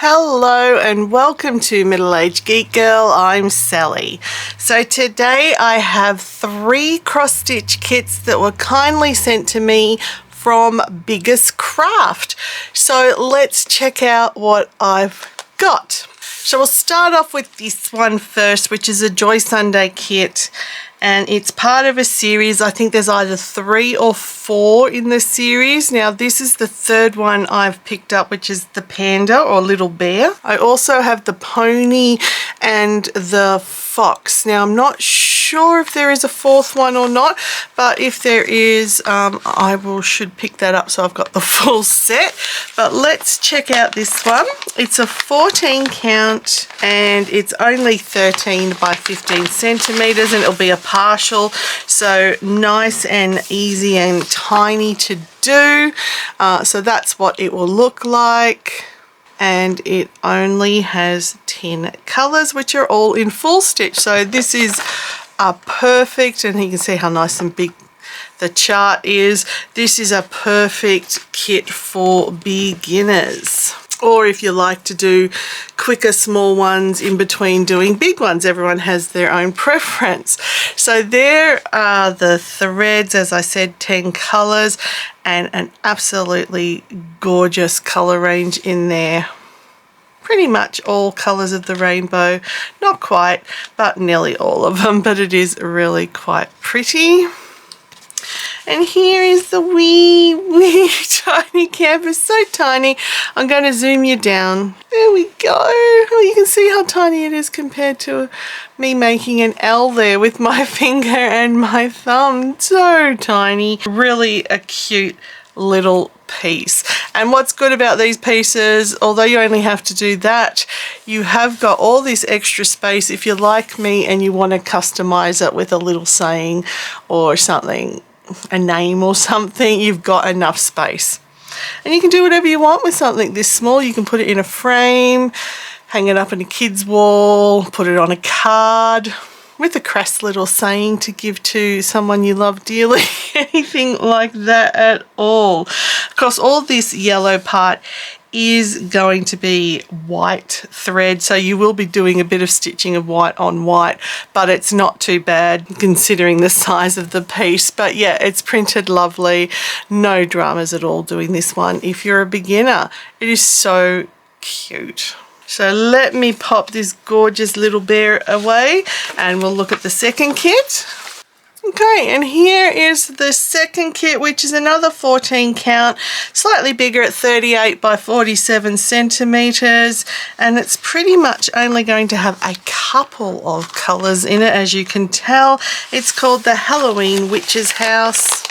Hello and welcome to Middle-Aged Geek Girl. I'm Sally. So today I have 3 cross-stitch kits that were kindly sent to me from Biggest Craft. So let's check out what I've got. So we'll start off with this one first, which is a Joy Sunday kit, and it's part of a series. I think there's either 3 or 4 in the series. Now this is the 3rd one I've picked up, which is the Panda or Little Bear. I also have the Pony and the Fox. Now I'm not sure if there is a 4th one or not, but if there is, I should pick that up so I've got the full set. But let's check out this one. It's a 14 count and it's only 13 by 15 centimeters, and it'll be a partial, so nice and easy and tiny to do. So that's what it will look like, and it only has 10 colors, which are all in full stitch. So this is perfect, and you can see how nice and big the chart is. This is a perfect kit for beginners, or if you like to do quicker small ones in between doing big ones. Everyone has their own preference. So there are the threads, as I said, 10 colors, and an absolutely gorgeous color range in there. Pretty much all colors of the rainbow, not quite, but nearly all of them, but it is really quite pretty. And here is the wee tiny canvas, so tiny. I'm going to zoom you down. There we go. Oh, you can see how tiny it is compared to me making an L there with my finger and my thumb. So tiny. Really a cute little piece. And what's good about these pieces, although you only have to do that, you have got all this extra space if you're like me and you want to customize it with a little saying or something, a name or something. You've got enough space, and you can do whatever you want with something this small. You can put it in a frame, hang it up in a kid's wall, put it on a card with a crass little saying to give to someone you love dearly. Anything like that at all. Of course, all this yellow part is going to be white thread, so you will be doing a bit of stitching of white on white, but it's not too bad considering the size of the piece. But yeah, it's printed lovely, no dramas at all doing this one if you're a beginner. It is so cute. So let me pop this gorgeous little bear away and we'll look at the second kit. Okay, and here is the second kit, which is another 14 count, slightly bigger at 38 by 47 centimeters, and it's pretty much only going to have a couple of colors in it, as you can tell. It's called the Halloween Witch's House,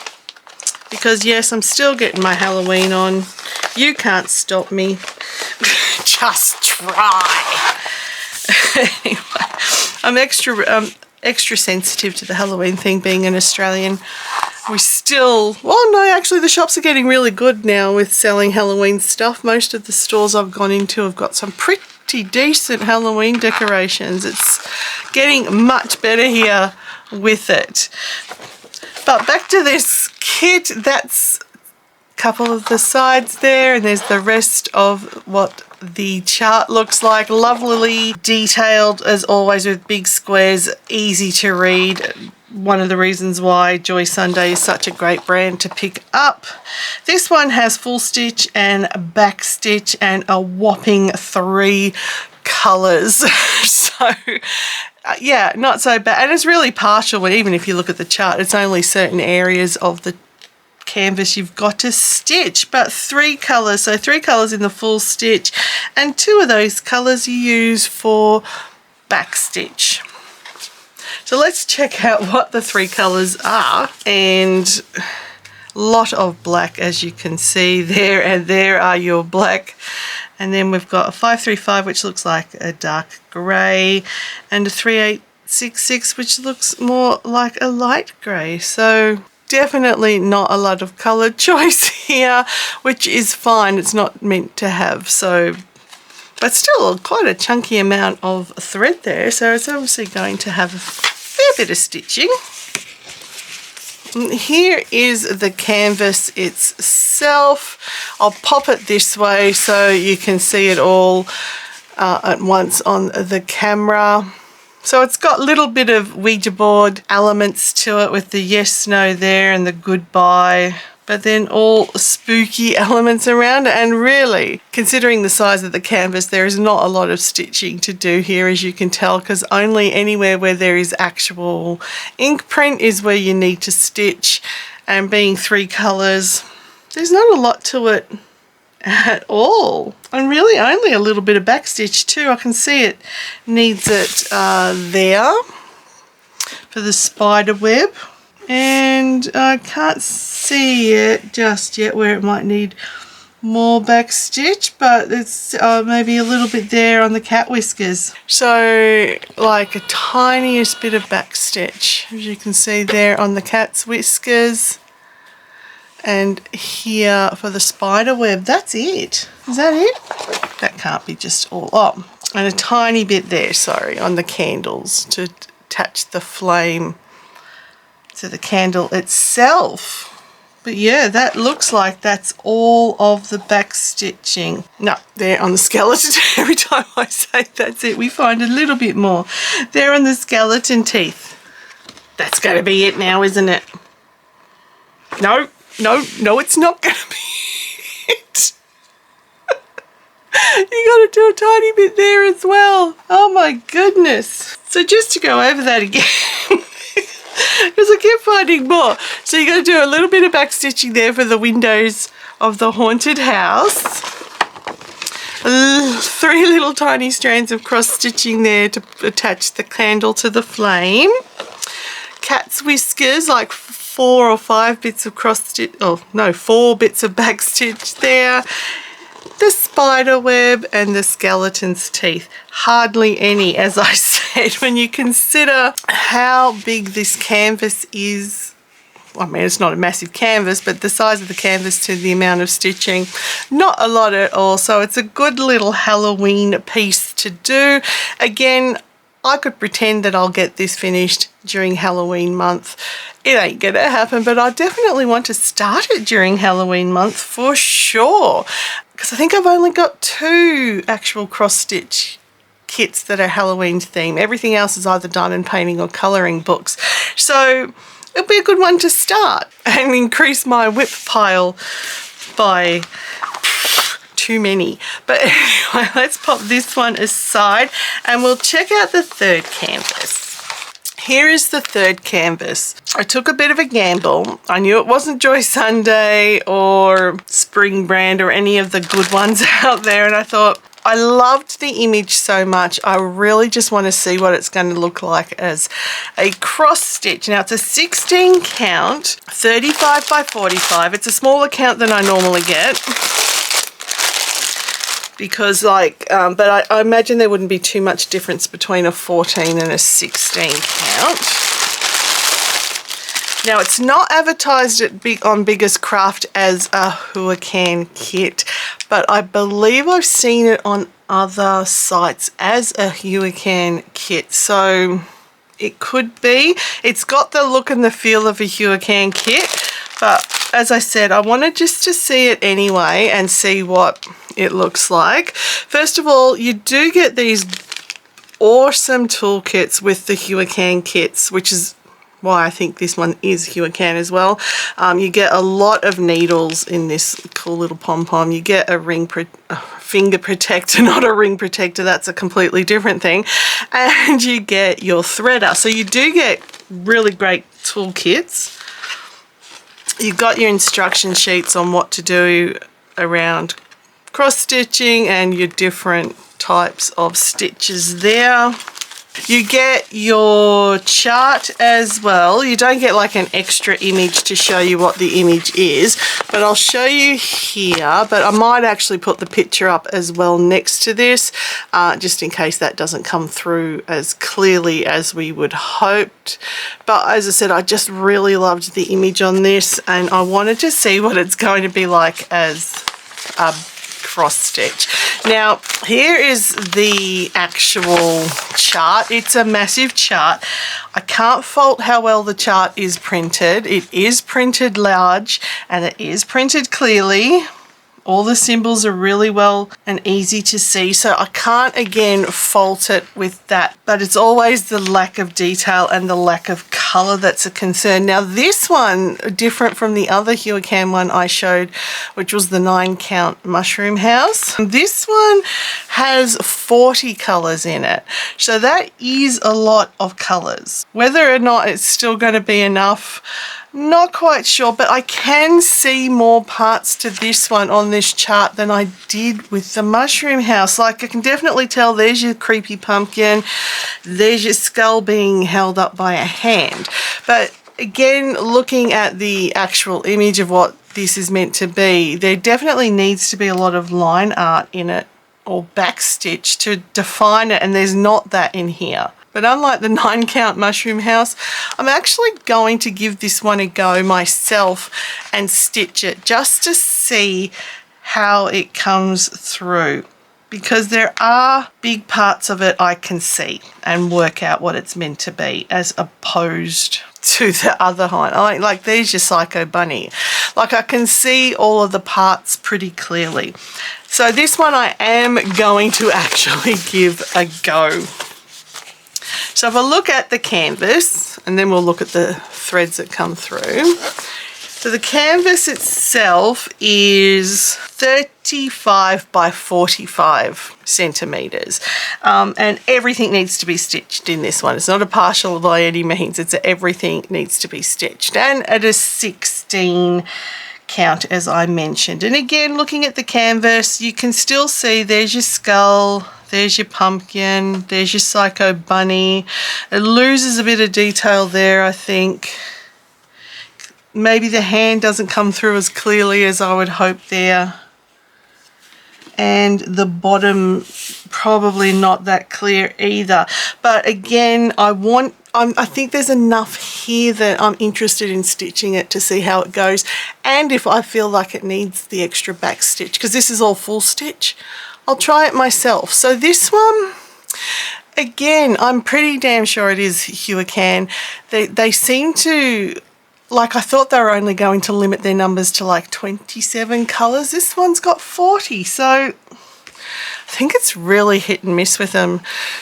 because yes, I'm still getting my Halloween on. You can't stop me. Just try. Anyway, I'm extra sensitive to the Halloween thing, being an Australian. We still, well no, actually the shops are getting really good now with selling Halloween stuff. Most of the stores I've gone into have got some pretty decent Halloween decorations. It's getting much better here with it. But back to this kit, that's a couple of the sides there, and there's the rest of what the chart looks like. Lovelily detailed as always with big squares, easy to read. One of the reasons why Joy Sunday is such a great brand to pick up. This one has full stitch and back stitch and a whopping 3 colors. So yeah, not so bad, and it's really partial. Even if you look at the chart, it's only certain areas of the canvas you've got to stitch, but 3 colors, so 3 colors in the full stitch, and 2 of those colors you use for back stitch. So let's check out what the 3 colors are. And a lot of black, as you can see there, and there are your black. And then we've got a 535, which looks like a dark grey, and a 3866, which looks more like a light grey. So definitely not a lot of colour choice here, which is fine. It's not meant to have, so, but still quite a chunky amount of thread there, so it's obviously going to have a fair bit of stitching. Here is the canvas itself. I'll pop it this way so you can see it all at once on the camera. So it's got a little bit of Ouija board elements to it with the yes, no there and the goodbye, but then all spooky elements around it. And really, considering the size of the canvas, there is not a lot of stitching to do here, as you can tell, because only anywhere where there is actual ink print is where you need to stitch. And being 3 colours, there's not a lot to it at all, and really only a little bit of back stitch too. I can see it needs it there for the spider web, and I can't see it just yet where it might need more back stitch, but it's maybe a little bit there on the cat whiskers. So like a tiniest bit of back stitch, as you can see there on the cat's whiskers. And here for the spider web, that's it. Is that it? That can't be just all. Oh, and a tiny bit there, sorry, on the candles to attach the flame to the candle itself. But yeah, that looks like that's all of the back stitching. No, there on the skeleton. Every time I say that's it, we find a little bit more. There on the skeleton teeth. That's going to be it now, isn't it? No. No, it's not going to be it. You got to do a tiny bit there as well. Oh my goodness. So just to go over that again, because I kept finding more. So you got to do a little bit of back stitching there for the windows of the haunted house. 3 little tiny strands of cross stitching there to attach the candle to the flame. Cat's whiskers, like 4 or 5 bits of cross stitch, oh no, 4 bits of back stitch there. The spider web and the skeleton's teeth. Hardly any, as I said, when you consider how big this canvas is. I mean, it's not a massive canvas, but the size of the canvas to the amount of stitching, not a lot at all. So it's a good little Halloween piece to do. Again, I could pretend that I'll get this finished during Halloween month. It ain't gonna happen, but I definitely want to start it during Halloween month for sure. Because I think I've only got 2 actual cross-stitch kits that are Halloween themed. Everything else is either diamond painting or colouring books. So it'll be a good one to start and increase my whip pile by too many. But anyway, let's pop this one aside and we'll check out the 3rd canvas. Here is the 3rd canvas. I took a bit of a gamble. I knew it wasn't Joy Sunday or Spring Brand or any of the good ones out there, and I thought, I loved the image so much. I really just want to see what it's going to look like as a cross stitch. Now it's a 16 count, 35 by 45. It's a smaller count than I normally get. Because but I imagine there wouldn't be too much difference between a 14 and a 16 count. Now it's not advertised on Biggest Craft as a Hurricane kit, but I believe I've seen it on other sites as a Hurricane kit, so it could be. It's got the look and the feel of a Hurricane kit, but as I said, I wanted just to see it anyway and see what it looks like. First of all, you do get these awesome toolkits with the Hurricane kits, which is why I think this one is Hurricane as well. You get a lot of needles in this cool little pom-pom. You get a finger protector, not a ring protector, that's a completely different thing. And you get your threader. So you do get really great toolkits. You've got your instruction sheets on what to do around cross stitching and your different types of stitches there. You get your chart as well. You don't get like an extra image to show you what the image is, but I'll show you here, but I might actually put the picture up as well next to this, just in case that doesn't come through as clearly as we would hoped. But as I said, I just really loved the image on this and I wanted to see what it's going to be like as a cross stitch. Now here is the actual chart. It's a massive chart. I can't fault how well the chart is printed. It is printed large and it is printed clearly. All the symbols are really well and easy to see, so I can't again fault it with that, but it's always the lack of detail and the lack of color that's a concern. Now this one, different from the other Huracan one I showed, which was the 9 count mushroom house. This one has 40 colors in it, so that is a lot of colors. Whether or not it's still going to be enough, not quite sure, but I can see more parts to this one on this chart than I did with the mushroom house. Like I can definitely tell there's your creepy pumpkin, there's your skull being held up by a hand. But again, looking at the actual image of what this is meant to be, there definitely needs to be a lot of line art in it or backstitch to define it, and there's not that in here. But unlike the 9 count mushroom house, I'm actually going to give this one a go myself and stitch it just to see how it comes through, because there are big parts of it I can see and work out what it's meant to be, as opposed to the other one. Like there's your Psycho Bunny. Like I can see all of the parts pretty clearly. So this one I am going to actually give a go. So if I look at the canvas, and then we'll look at the threads that come through. So the canvas itself is 35 by 45 centimeters. And everything needs to be stitched in this one. It's not a partial by any means, it's everything needs to be stitched. And at a 16 count, as I mentioned. And again, looking at the canvas, you can still see there's your skull, there's your pumpkin, there's your Psycho Bunny. It loses a bit of detail there, I think. Maybe the hand doesn't come through as clearly as I would hope there. And the bottom, probably not that clear either. But again, I think there's enough here that I'm interested in stitching it to see how it goes. And if I feel like it needs the extra back stitch, because this is all full stitch, I'll try it myself. So this one, again, I'm pretty damn sure it is Huracan. They seem to, like I thought they were only going to limit their numbers to like 27 colours. This one's got 40, so I think it's really hit and miss with them,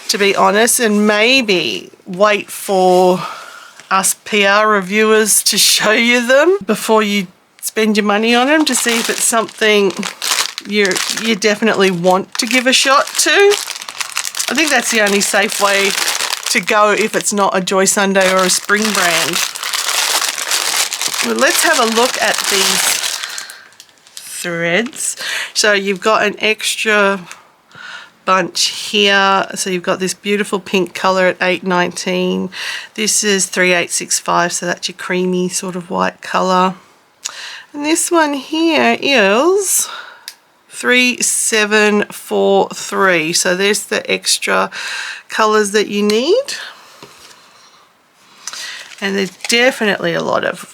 to be honest, and maybe wait for us PR reviewers to show you them before you spend your money on them to see if it's something you definitely want to give a shot to. I think that's the only safe way to go if it's not a Joy Sunday or a Spring brand. Well, let's have a look at these threads. So you've got an extra bunch here. So you've got this beautiful pink color at 8.19. This is 3.865, so that's your creamy sort of white color. And this one here is 3.743. So there's the extra colors that you need. And there's definitely a lot of,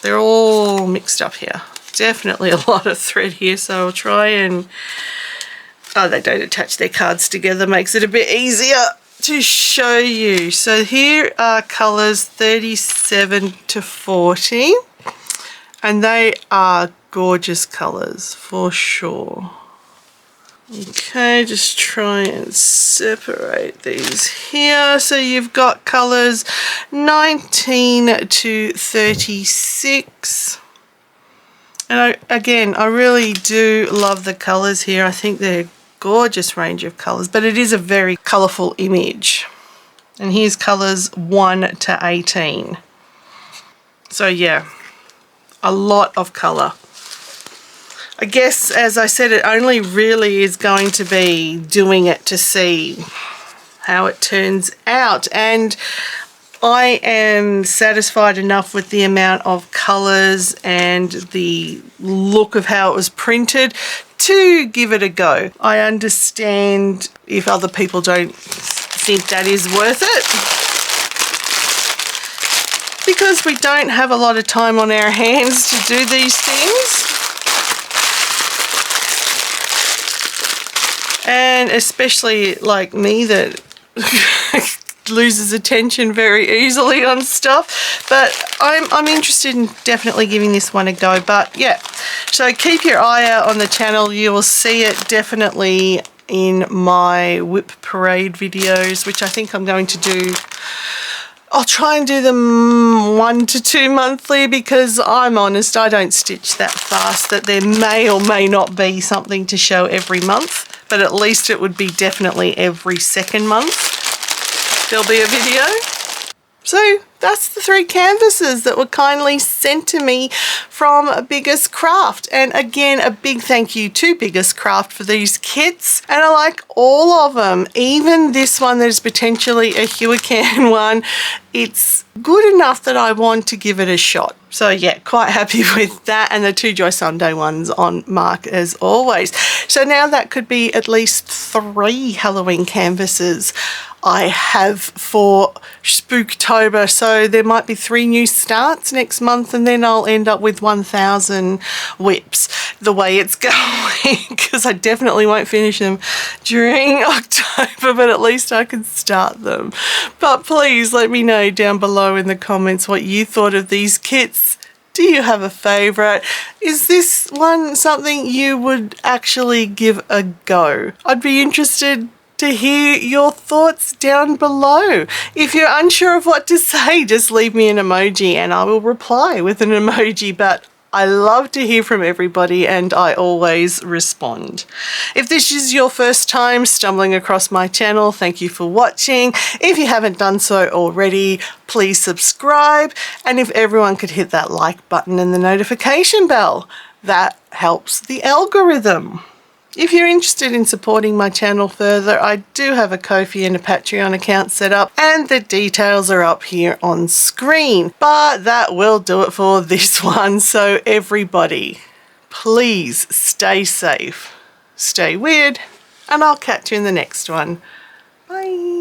they're all mixed up here. Definitely a lot of thread here, so I'll try and, oh, they don't attach their cards together, makes it a bit easier to show you. So here are colors 37 to 40, and they are gorgeous colors for sure. Okay, just try and separate these here. So you've got colors 19 to 36. And again, I really do love the colors here. I think they're a gorgeous range of colors, but it is a very colorful image. And here's colors 1 to 18. So yeah, a lot of color. I guess, as I said, it only really is going to be doing it to see how it turns out. And I am satisfied enough with the amount of colours and the look of how it was printed to give it a go. I understand if other people don't think that is worth it, because we don't have a lot of time on our hands to do these things. And especially like me that loses attention very easily on stuff, but I'm interested in definitely giving this one a go. But yeah, so keep your eye out on the channel. You will see it definitely in my whip parade videos, which I think I'm going to do. I'll try and do them 1 to 2 monthly, because I'm honest, I don't stitch that fast that there may or may not be something to show every month, but at least it would be definitely every second month there'll be a video. So that's the 3 canvases that were kindly sent to me from Biggest Craft. And again, a big thank you to Biggest Craft for these kits. And I like all of them, even this one that is potentially a Hurricane one. It's good enough that I want to give it a shot. So yeah, quite happy with that. And the 2 Joy Sunday ones on mark as always. So now that could be at least 3 Halloween canvases I have for Spooktober. So there might be 3 new starts next month, and then I'll end up with 1,000 whips the way it's going, because I definitely won't finish them during October, but at least I can start them. But please let me know down below in the comments what you thought of these kits. Do you have a favourite? Is this one something you would actually give a go? I'd be interested to hear your thoughts down below. If you're unsure of what to say, just leave me an emoji and I will reply with an emoji. But I love to hear from everybody and I always respond. If this is your first time stumbling across my channel, thank you for watching. If you haven't done so already, please subscribe. And if everyone could hit that like button and the notification bell, that helps the algorithm. If you're interested in supporting my channel further, I do have a Ko-fi and a Patreon account set up, and the details are up here on screen. But that will do it for this one. So everybody, please stay safe, stay weird, and I'll catch you in the next one. Bye.